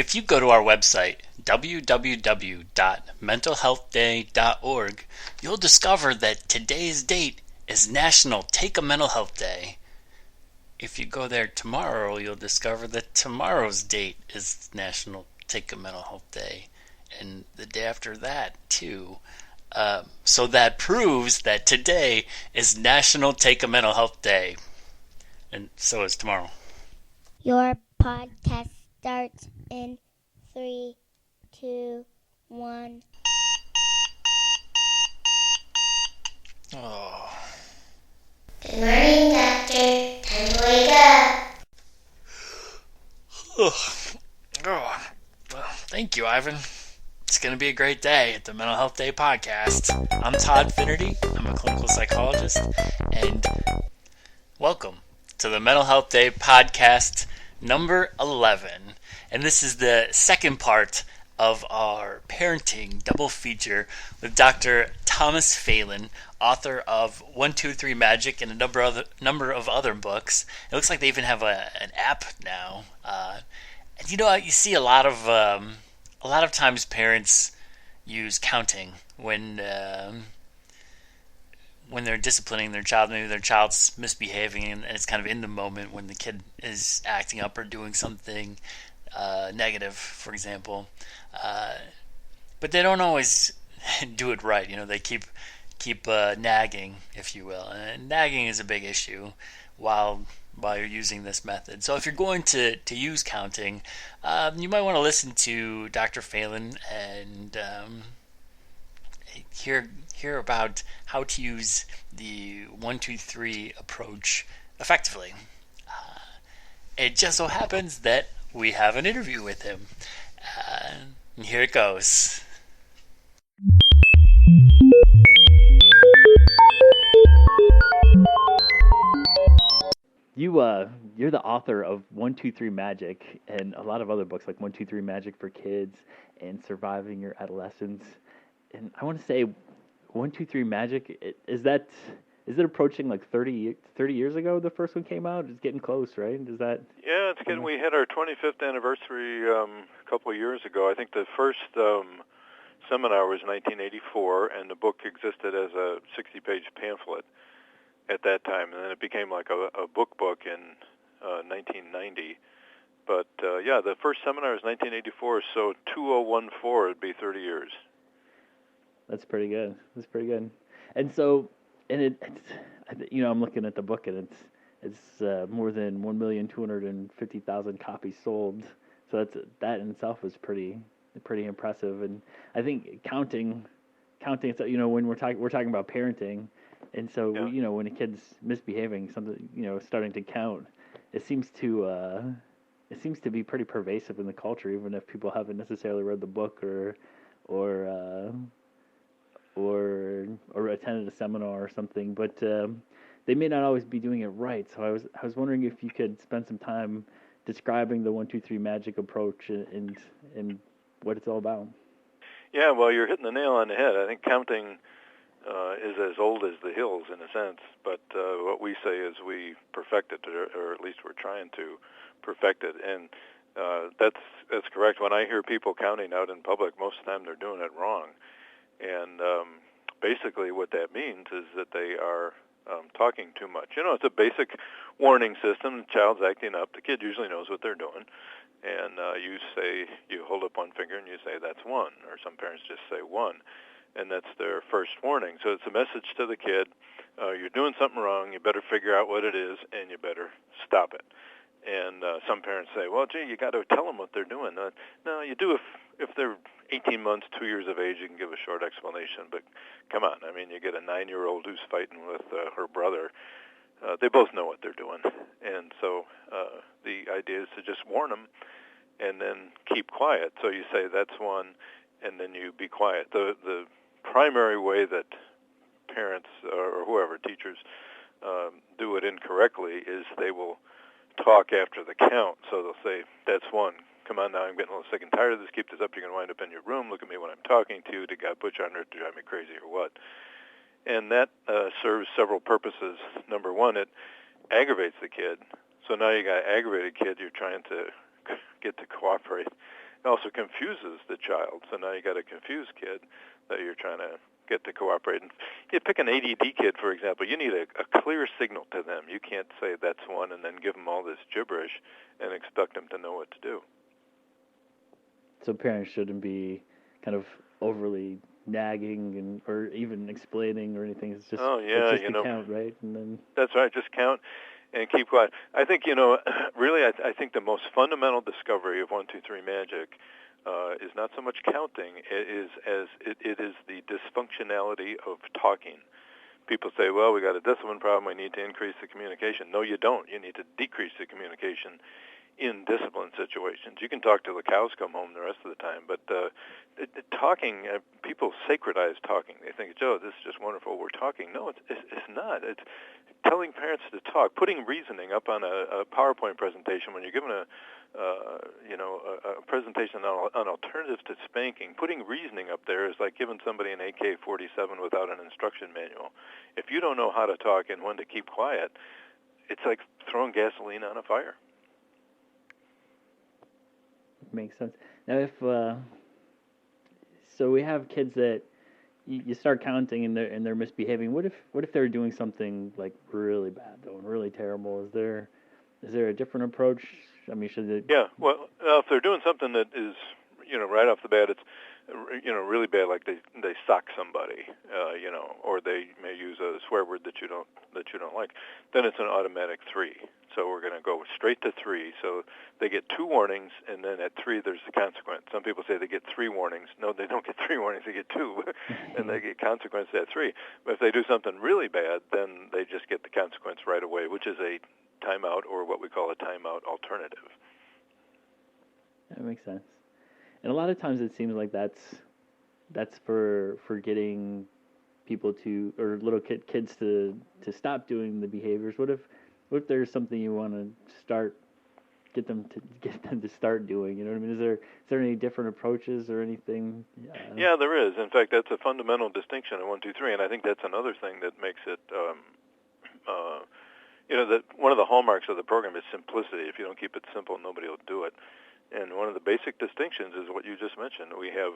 If you go to our website, www.mentalhealthday.org, you'll discover that today's date is National Take a Mental Health Day. If you go there tomorrow, you'll discover that tomorrow's date is National Take a Mental Health Day, and the day after that, too. So that proves that today is National Take a Mental Health Day, and so is tomorrow. Your podcast starts in 3, 2, 1. Oh. Good morning, Doctor. Time to wake up. Well, thank you, Ivan. It's going to be a great day at the Mental Health Day podcast. I'm Todd Finnerty. I'm a clinical psychologist, and welcome to the Mental Health Day podcast number 11. And this is the second part of our parenting double feature with Dr. Thomas Phelan, author of 123 Magic and a number of other books. It looks like they even have an app now. And you see a lot of times parents use counting when they're disciplining their child. Maybe their child's misbehaving, and it's kind of in the moment when the kid is acting up or doing something negative, for example. But they don't always do it right. They keep nagging, if you will. And nagging is a big issue while you're using this method. So if you're going to use counting, you might want to listen to Dr. Phelan and hear about how to use the 123 approach effectively. It just so happens that we have an interview with him. And here it goes. You're the author of 123 Magic and a lot of other books like 123 Magic for Kids and Surviving Your Adolescence. And I want to say 123 Magic, is it approaching like 30 years ago the first one came out? It's getting close, right? Is that? Yeah, it's getting. We hit our 25th anniversary a couple of years ago. I think the first seminar was 1984, and the book existed as a 60-page pamphlet at that time, and then it became like a book in 1990. But yeah, the first seminar is 1984, so 2014 would be 30 years. That's pretty good. And so, it's I'm looking at the book, and it's more than 1,250,000 copies sold. So that in itself is pretty impressive. And I think counting. So when we're talking about parenting, and so yeah. When a kid's misbehaving, something starting to count, it seems to be pretty pervasive in the culture, even if people haven't necessarily read the book or attended a seminar or something, but they may not always be doing it right. So I was wondering if you could spend some time describing the 123 Magic approach and what it's all about. Yeah, well, you're hitting the nail on the head. I think counting is as old as the hills in a sense, but what we say is we perfect it, or at least we're trying to perfect it, and that's correct. When I hear people counting out in public, most of the time they're doing it wrong. And basically what that means is that they are talking too much. It's a basic warning system. The child's acting up. The kid usually knows what they're doing. And you hold up one finger and you say, that's one. Or some parents just say one. And that's their first warning. So it's a message to the kid, you're doing something wrong. You better figure out what it is, and you better stop it. And some parents say, well, gee, you got to tell them what they're doing. No, you do if they're 18 months, 2 years of age, you can give a short explanation. But come on, I mean, you get a 9-year-old who's fighting with her brother. They both know what they're doing. And so the idea is to just warn them and then keep quiet. So you say, that's one, and then you be quiet. The primary way that parents or whoever, teachers, do it incorrectly is they will talk after the count. So they'll say, that's one. Come on now, I'm getting a little sick and tired of this. Keep this up. You're going to wind up in your room. Look at me when I'm talking to you. Did God put you on earth to drive me crazy or what? And that serves several purposes. Number one, it aggravates the kid. So now you got an aggravated kid you're trying to get to cooperate. It also confuses the child. So now you got a confused kid that you're trying to get to cooperate. And you pick an ADD kid, for example. You need a clear signal to them. You can't say that's one and then give them all this gibberish and expect them to know what to do. So parents shouldn't be kind of overly nagging or even explaining or anything. It's just it's just count, right? And then that's right. Just count and keep quiet. I think really, I think the most fundamental discovery of 1, 2, 3 magic is not so much counting. It is the dysfunctionality of talking. People say, well, we got a discipline problem. We need to increase the communication. No, you don't. You need to decrease the communication in discipline situations. You can talk till the cows come home the rest of the time, but talking, people sacredize talking. They think, Joe, this is just wonderful. We're talking. No, it's not. It's telling parents to talk, putting reasoning up on a PowerPoint presentation when you're given a presentation on alternatives to spanking. Putting reasoning up there is like giving somebody an AK-47 without an instruction manual. If you don't know how to talk and when to keep quiet, it's like throwing gasoline on a fire. Makes sense. Now, if so, we have kids that you start counting and they're misbehaving. What if they're doing something like really bad though and really terrible? Is there a different approach? I mean, should it? Yeah. Well, if they're doing something that is right off the bat, it's really bad, like they sock somebody, or they may use a swear word that you don't like, then it's an automatic 3. So we're going to go straight to 3. So they get 2 warnings, and then at 3 there's a consequence. Some people say they get 3 warnings. No, they don't get 3 warnings. They get 2, and they get consequence at 3. But if they do something really bad, then they just get the consequence right away, which is a timeout or what we call a timeout alternative. That makes sense. And a lot of times it seems like that's for getting people to, or little kids to stop doing the behaviors. What if there's something you want to get them to start doing? You know what I mean? Is there any different approaches or anything? Yeah, there is. In fact, that's a fundamental distinction in 1, 2, 3, and I think that's another thing that makes it. That one of the hallmarks of the program is simplicity. If you don't keep it simple, nobody will do it. And one of the basic distinctions is what you just mentioned. We have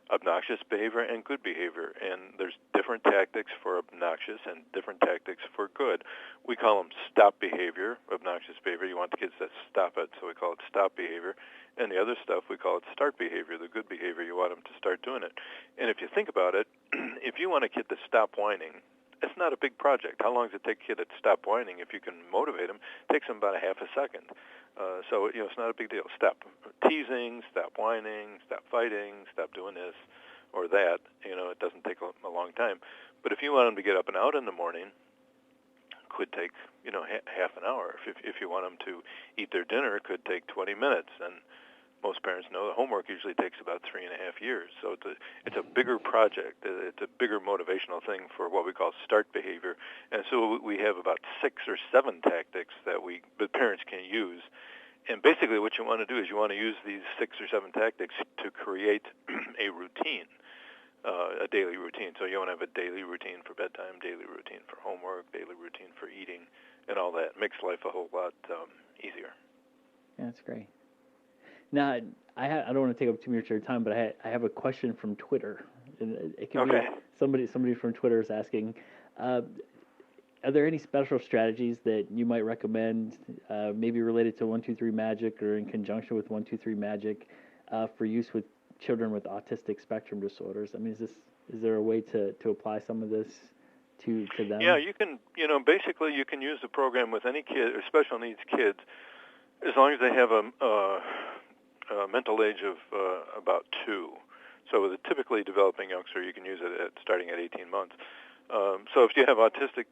obnoxious behavior and good behavior, and there's different tactics for obnoxious and different tactics for good. We call them stop behavior, obnoxious behavior. You want the kids to stop it, so we call it stop behavior. And the other stuff, we call it start behavior, the good behavior. You want them to start doing it. And if you think about it, if you want a kid to stop whining, it's not a big project. How long does it take a kid to stop whining? If you can motivate them, it takes them about a half a second. So it's not a big deal. Stop teasing, stop whining, stop fighting, stop doing this or that. It doesn't take a long time. But if you want them to get up and out in the morning, it could take half an hour. If you want them to eat their dinner, it could take 20 minutes. And most parents know the homework usually takes about 3.5 years. So it's a bigger project. It's a bigger motivational thing for what we call start behavior. And so we have about 6 or 7 tactics that parents can use. And basically what you want to do is you want to use these 6 or 7 tactics to create a routine, a daily routine. So you want to have a daily routine for bedtime, daily routine for homework, daily routine for eating, and all that. It makes life a whole lot easier. Yeah, that's great. Now, I don't want to take up too much of your time, but I have a question from Twitter. It can be somebody from Twitter is asking, are there any special strategies that you might recommend, maybe related to 1, 2, 3 Magic or in conjunction with 1, 2, 3 Magic, for use with children with autistic spectrum disorders? I mean, is there a way to apply some of this to them? Yeah, you can. Basically, you can use the program with any kid, or special needs kids, as long as they have a mental age of about 2. So with a typically developing youngster, you can use it starting at 18 months. So if you have autistic,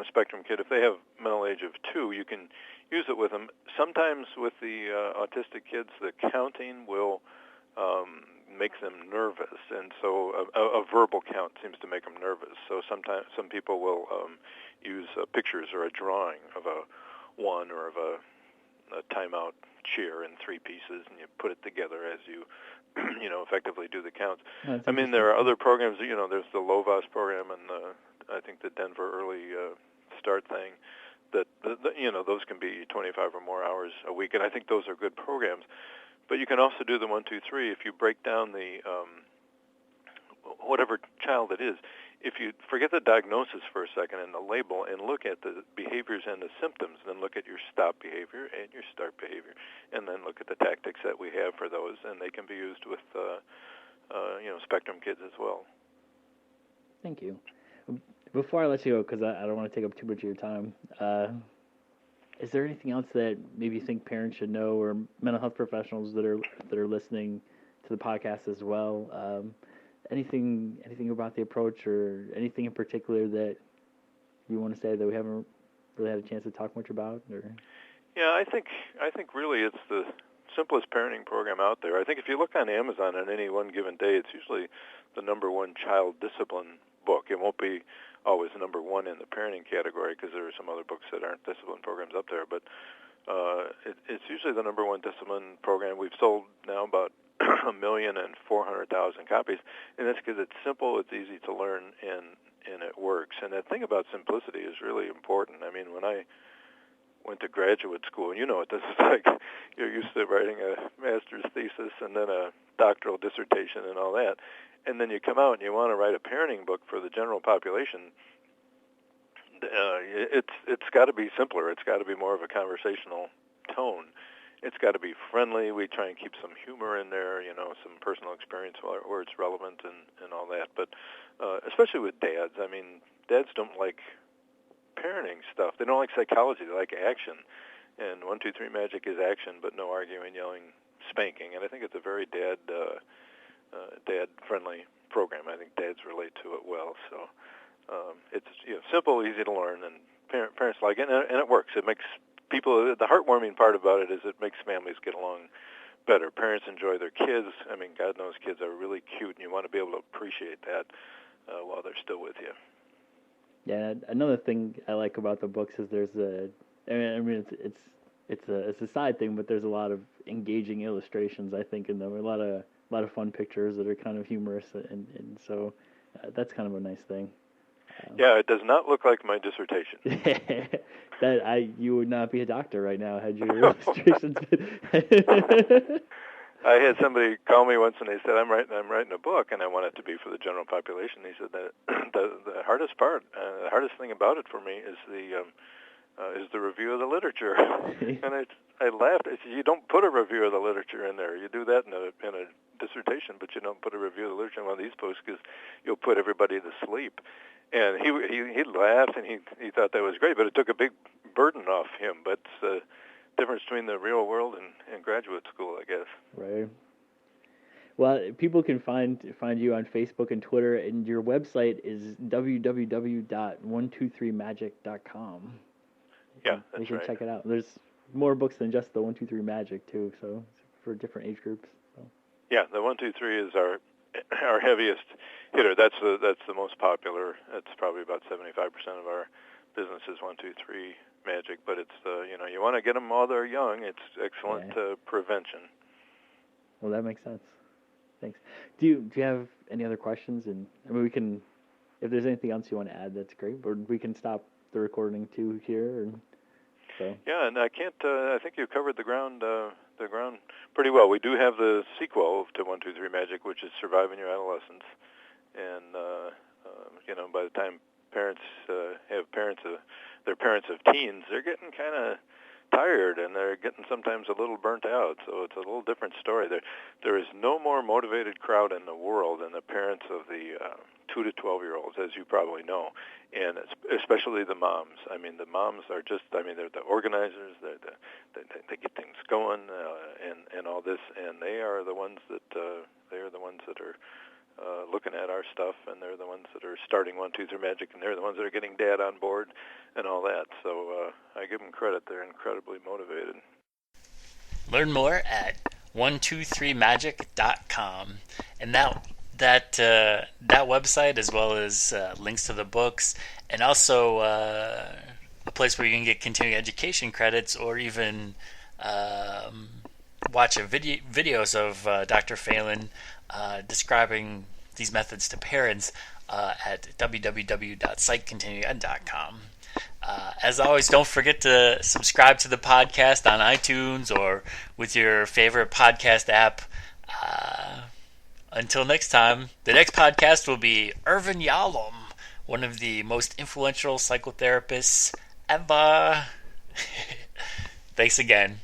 spectrum kid, if they have mental age of 2, you can use it with them. Sometimes with the autistic kids, the counting will make them nervous, and so a verbal count seems to make them nervous. So sometimes some people will use pictures or a drawing of a 1 or of a timeout cheer in 3 pieces, and you put it together as you, effectively do the counts. I mean, there are other programs. There's the LOVAS program and I think the Denver Early Start thing. That those can be 25 or more hours a week, and I think those are good programs. But you can also do the 1, 2, 3 if you break down the whatever child it is. If you forget the diagnosis for a second and the label and look at the behaviors and the symptoms, then look at your stop behavior and your start behavior, and then look at the tactics that we have for those, and they can be used with spectrum kids as well. Thank you. Before I let you go, because I don't want to take up too much of your time, is there anything else that maybe you think parents should know, or mental health professionals that are listening to the podcast as well? Anything about the approach, or anything in particular that you want to say that we haven't really had a chance to talk much about? Or yeah, I think really it's the simplest parenting program out there. I think if you look on Amazon on any one given day, it's usually the number one child discipline book. It won't be always number one in the parenting category, because there are some other books that aren't discipline programs up there, but it's usually the number one discipline program. We've sold now about 1,400,000 copies, and that's because it's simple, it's easy to learn, and it works. And that thing about simplicity is really important. I mean, when I went to graduate school, and you know what this is like, you're used to writing a master's thesis and then a doctoral dissertation and all that, and then you come out and you want to write a parenting book for the general population. It's got to be simpler. It's got to be more of a conversational tone. It's got to be friendly. We try and keep some humor in there, some personal experience where it's relevant and all that. But especially with dads, I mean, dads don't like parenting stuff. They don't like psychology. They like action. And 1, 2, 3 Magic is action, but no arguing, yelling, spanking. And I think it's a very dad-friendly program. I think dads relate to it well. So it's simple, easy to learn, and parents like it, and it works. It makes people, the heartwarming part about it is it makes families get along better. Parents enjoy their kids. I mean, God knows kids are really cute, and you want to be able to appreciate that while they're still with you. Yeah, another thing I like about the books is there's it's a side thing, but there's a lot of engaging illustrations, I think, in them. A lot of fun pictures that are kind of humorous, and so that's kind of a nice thing. Yeah, it does not look like my dissertation. You would not be a doctor right now had your illustrations been. I had somebody call me once and they said, I'm writing a book and I want it to be for the general population. He said that the hardest thing about it for me is the review of the literature. And I laughed. I said, you don't put a review of the literature in there. You do that in a dissertation, but you don't put a review of the literature in one of these books because you'll put everybody to sleep. And he laughed, and he thought that was great, but it took a big burden off him. But it's the difference between the real world and graduate school, I guess. Right. Well, people can find you on Facebook and Twitter, and your website is www.123magic.com. Yeah, that's right. You can check it out. There's more books than just the 1, 2, 3 Magic too, so for different age groups. So. Yeah, the 1, 2, 3 is our heaviest hitter. That's the most popular. It's probably about 75% of our business is 1, 2, 3 Magic. But it's you want to get them while they're young. It's excellent prevention. Well, that makes sense. Thanks. Do you have any other questions? And I mean, we can, if there's anything else you want to add, that's great. Or we can stop the recording too here. So. Yeah, and I can't. I think you covered the ground pretty well. We do have the sequel to 1, 2, 3 Magic, which is Surviving Your Adolescence, and by the time parents have they're parents of teens, they're getting kind of tired, and they're getting sometimes a little burnt out. So it's a little different story. There is no more motivated crowd in the world than the parents of the 2 to 12-year-olds, as you probably know, and especially the moms. I mean, the moms are they're the organizers. They get things going and all this, and they are the ones that are looking at our stuff, and they're the ones that are starting 1, 2, 3 Magic, and they're the ones that are getting Dad on board and all that. So I give them credit. They're incredibly motivated. Learn more at 123magic.com, and that website, as well as links to the books, and also a place where you can get continuing education credits, or even watch videos of Dr. Phelan describing these methods to parents at www.psychcontinued.com. As always, don't forget to subscribe to the podcast on iTunes or with your favorite podcast app. Uh, until next time, the next podcast will be Irvin Yalom, one of the most influential psychotherapists ever. Thanks again.